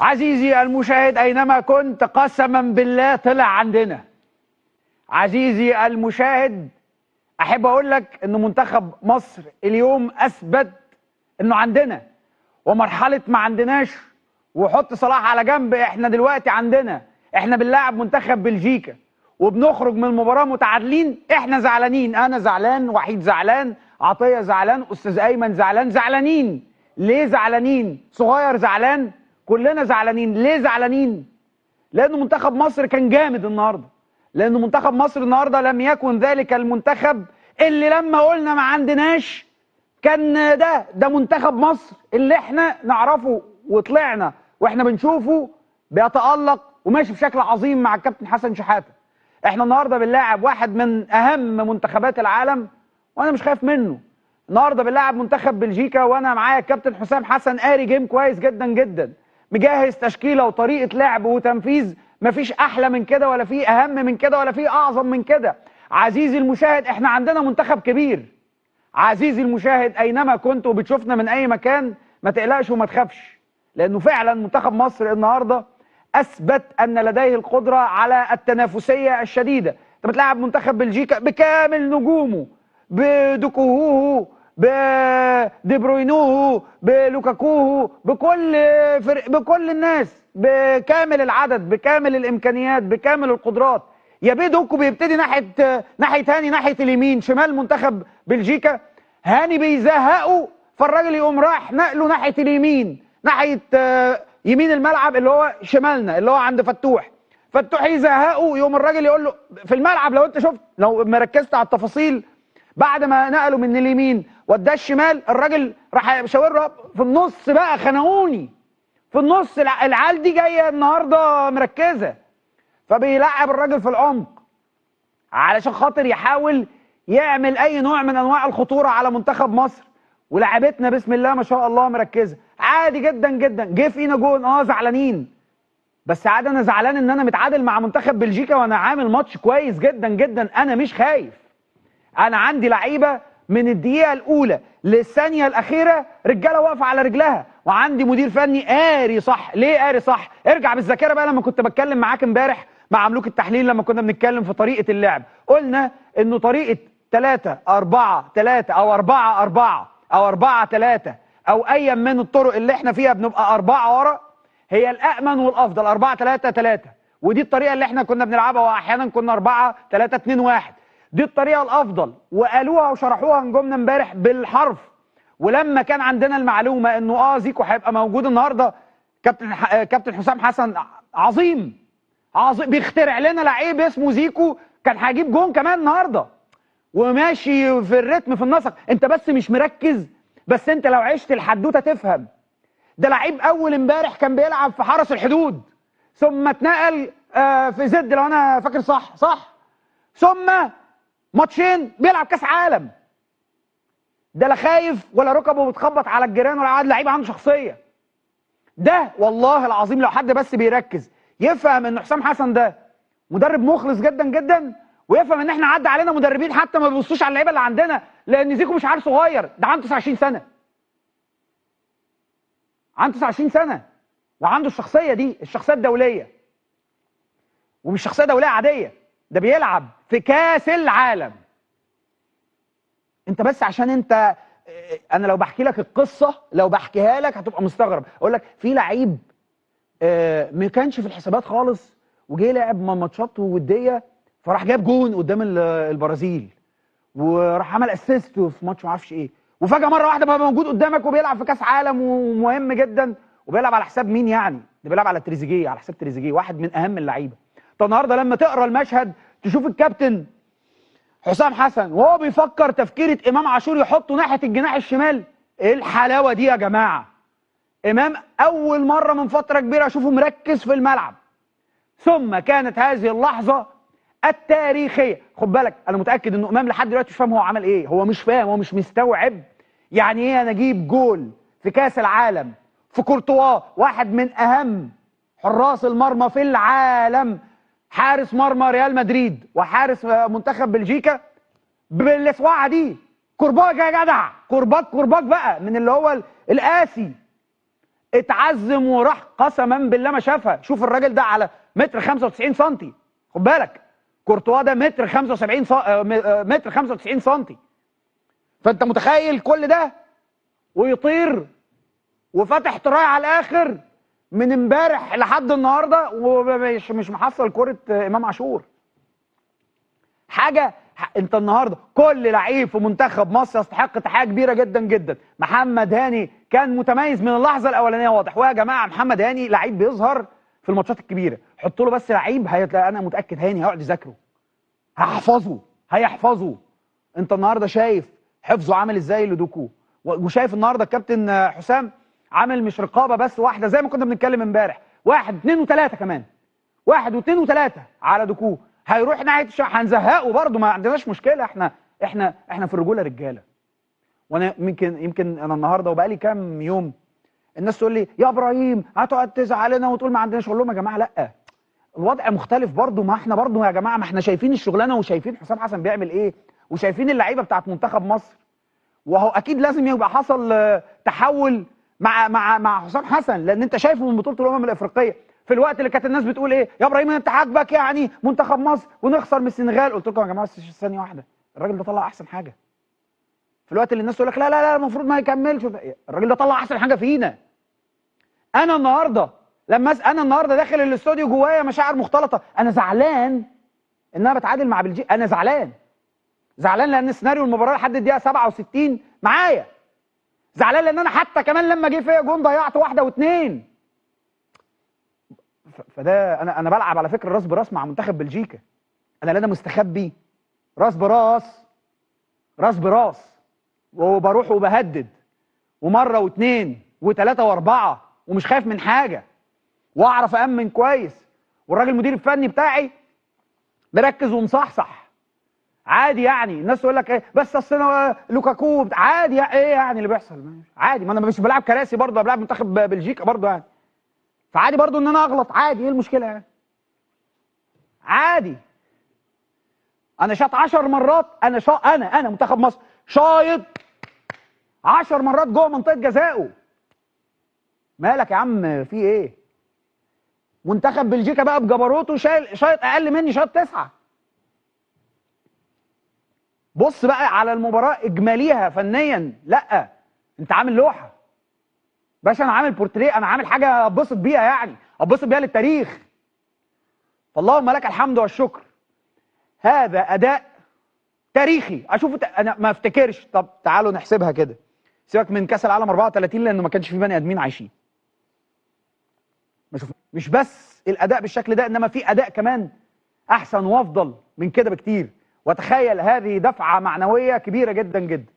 عزيزي المشاهد أينما كنت، قسما بالله طلع عندنا. عزيزي المشاهد، أحب أقول لك إن منتخب مصر اليوم أثبت إنه عندنا، ومرحلة ما عندناش وحط صلاح على جنب. إحنا دلوقتي عندنا، إحنا بنلاعب منتخب بلجيكا وبنخرج من المباراة متعادلين. إحنا زعلانين، أنا زعلان، وحيد زعلان، عطية زعلان، أستاذ أيمن زعلان. زعلانين ليه؟ زعلانين، صغير زعلان، كلنا زعلانين. ليه زعلانين؟ لأن منتخب مصر كان جامد النهارده، لأن منتخب مصر النهارده لم يكن ذلك المنتخب اللي لما قلنا ما عندناش كان ده منتخب مصر اللي احنا نعرفه وطلعنا واحنا بنشوفه بيتألق وماشي بشكل عظيم مع الكابتن حسن شحاتة. احنا النهارده بنلاعب واحد من أهم منتخبات العالم وانا مش خايف منه. النهارده بنلاعب منتخب بلجيكا وانا معايا الكابتن حسام حسن، قاري جيم كويس جدا جدا، مجهز تشكيله وطريقه لعب وتنفيذ مفيش احلى من كده، ولا في اهم من كده، ولا في اعظم من كده. عزيزي المشاهد، احنا عندنا منتخب كبير. عزيزي المشاهد اينما كنت وبتشوفنا من اي مكان، ما تقلقش وما تخافش، لانه فعلا منتخب مصر النهارده اثبت ان لديه القدره على التنافسيه الشديده. انت بتلاعب منتخب بلجيكا بكامل نجومه، بدوكوهو، بدي بروينوه، بلوكاكوه، بكل الناس، بكامل العدد، بكامل الامكانيات، بكامل القدرات. يا بيه دوكو بيبتدي ناحيه هاني، ناحيه اليمين شمال منتخب بلجيكا، هاني بيزهقه، فالراجل يقوم راح نقله ناحيه اليمين، ناحيه يمين الملعب اللي هو شمالنا اللي هو عند فتوح. فتوح يزهقه، يقوم الراجل يقول له في الملعب، لو انت شفت، لو مركزت على التفاصيل، بعد ما نقله من اليمين وداه الشمال، الراجل راح شاور له في النص بقى، خنقوني في النص. العيال دي جايه النهارده مركزه، فبيلعب الراجل في العمق علشان خاطر يحاول يعمل اي نوع من انواع الخطوره على منتخب مصر. ولاعبتنا بسم الله ما شاء الله مركزه عادي جدا جدا. جه فينا جون، زعلانين، بس عادي. انا زعلان ان انا متعادل مع منتخب بلجيكا وانا عامل ماتش كويس جدا جدا. انا مش خايف، انا عندي لعيبه من الدقيقه الاولى للثانيه الاخيره رجاله واقفه على رجلها، وعندي مدير فني قاري صح. ليه قاري صح؟ ارجع بالذاكره بقى لما كنت بتكلم معاك امبارح مع ملوك التحليل، لما كنا بنتكلم في طريقه اللعب، قلنا انه طريقه 3-4-3 او 4-4 او 4-3 او ايا من الطرق اللي احنا فيها بنبقى 4 ورا هي الامن والافضل. 4-3-3 ودي الطريقه اللي احنا كنا بنلعبها، واحيانا كنا 4-3-2-1. دي الطريقه الافضل، وقالوها وشرحوها نجومنا امبارح بالحرف. ولما كان عندنا المعلومه انه زيكو هيبقى موجود النهارده، كابتن حسام حسن عظيم بيخترع لنا لعيب اسمه زيكو، كان هيجيب جون كمان النهارده وماشي في الريتم في النسق. انت بس مش مركز، بس انت لو عشت الحدوته تفهم. ده لعيب اول امبارح كان بيلعب في حرس الحدود، ثم اتنقل في زد لو انا فاكر صح، ثم ماتشين بيلعب كاس عالم. ده لا خايف ولا ركبه بتخبط على الجيران ولا عاد، لعيب عنده شخصيه. ده والله العظيم لو حد بس بيركز يفهم ان حسام حسن ده مدرب مخلص جدا جدا، ويفهم ان احنا عدى علينا مدربين حتى ما بيبصوش على اللعيبه اللي عندنا، لان زيكو مش عارف صغير، ده عنده 29 سنه، عنده 29 سنه وعنده الشخصيه دي، الشخصيه الدوليه، ومش شخصيه دوليه عاديه، ده بيلعب في كاس العالم. انت بس عشان انت، انا لو بحكي لك القصه، لو بحكيها لك هتبقى مستغرب. اقول لك في لعيب ما كانش في الحسابات خالص، وجه لعب ماتشات وديه، فراح جاب جون قدام البرازيل، وراح عمل اسيست في ماتش ما اعرفش ايه، وفجاه مره واحده بقى موجود قدامك وبيلعب في كاس عالم ومهم جدا، وبيلعب على حساب مين يعني؟ ده بيلعب على تريزيجيه، على حساب تريزيجيه، واحد من اهم اللعيبه. طب النهارده لما تقرا المشهد تشوف الكابتن حسام حسن وهو بيفكر تفكيره امام عاشور يحطه ناحيه الجناح الشمال. ايه الحلاوه دي يا جماعه؟ امام اول مره من فتره كبيره اشوفه مركز في الملعب. ثم كانت هذه اللحظه التاريخيه. خد بالك، انا متاكد انه امام لحد دلوقتي مش فاهم هو عمل ايه، هو مش فاهم، هو مش مستوعب يعني ايه انا اجيب جول في كاس العالم في كورتوا، واحد من اهم حراس المرمى في العالم، حارس مرمى ريال مدريد وحارس منتخب بلجيكا، بالاسواعه دي. كرباج يا جدع، كرباج بقى من اللي هو القاسي. اتعزم وراح قسما بالله ما شافها. شوف الراجل ده على متر 95 سنتي، خد بالك كورتوا ده متر 75 متر 95 سنتي. فانت متخيل كل ده ويطير وفتح تراي على الاخر من امبارح لحد النهارده ومش محصل كرة امام عاشور. حاجه انت النهارده كل لعيب في منتخب مصر يستحق تحيه كبيره جدا جدا. محمد هاني كان متميز من اللحظه الاولانيه واضح. ويا جماعه محمد هاني لعيب بيظهر في الماتشات الكبيره، حط له بس لعيب هيتلاقي انا متاكد هاني هيقعد يذاكره، هيحفظه. انت النهارده شايف حفظه عامل ازاي لدوكو، وشايف النهارده الكابتن حسام عامل مش رقابه بس واحده زي ما كنا بنتكلم امبارح، 1 2 و3 كمان، 1 و2 و3 على دوكو. هيروح ناحيه هنزهقه برضه، ما عندناش مشكله. احنا في الرجوله رجاله. وانا يمكن انا النهارده وبقالي كام يوم الناس تقول لي يا ابراهيم هتقعد تزعل لنا وتقول ما عندناش. اقول لهم يا جماعه لا، الوضع مختلف برضه. ما احنا برضه يا جماعه ما احنا شايفين الشغلانه وشايفين حسام حسن بيعمل ايه وشايفين اللعيبه بتاعت منتخب مصر. وهو اكيد لازم يبقى حصل تحول مع حسام حسن، لان انت شايفه من بطوله الامم الافريقيه في الوقت اللي كانت الناس بتقول ايه يا ابراهيم انت عاجبك يعني منتخب مصر ونخسر من السنغال. قلت لكم يا جماعه ثانيه واحده، الراجل ده طلع احسن حاجه. في الوقت اللي الناس تقول لك لا لا لا المفروض ما يكملش، الراجل ده طلع احسن حاجه فينا. انا النهارده انا النهارده داخل الاستوديو جوايا مشاعر مختلطه. انا زعلان ان انا بتعادل مع بلجيكا، انا زعلان لان سيناريو المباراه لحد الدقيقه 67 معايا. زعلان لان انا حتى كمان لما جه فيا جون ضيعت واحده واثنين. فده انا بلعب على فكره راس براس مع منتخب بلجيكا. انا لا مستخبي، راس براس وبروح وبهدد ومره واثنين وثلاثه واربعه ومش خايف من حاجه واعرف امن كويس. والراجل المدير الفني بتاعي مركز ومصحصح عادي. يعني الناس تقول لك ايه بس اصل انا لوكاكو عادي ايه يعني اللي بيحصل عادي. ما انا مش بلعب كراسي برضه، بلعب منتخب بلجيكا برضه يعني. فعادي برضه ان انا اغلط عادي، ايه المشكله يعني؟ عادي. انا شاط 10 مرات، انا منتخب مصر شايط 10 مرات جوه منطقه جزائه. مالك يا عم في ايه؟ منتخب بلجيكا بقى بجبروته شايط اقل مني، شايط 9. بص بقى على المباراه اجماليها فنيا، لا انت عامل لوحه باشا، انا عامل بورتريه، انا عامل حاجه اتبسط بيها يعني، اتبسط بيها للتاريخ. فاللهم لك الحمد والشكر. هذا اداء تاريخي اشوفه. انا ما افتكرش. طب تعالوا نحسبها كده، سيبك من كاس العالم 34 لانه ما كانش في بني ادمين عايشين. مش بس الاداء بالشكل ده، انما في اداء كمان احسن وافضل من كده بكتير. وتخيل هذه دفعه معنويه كبيره جدا جدا.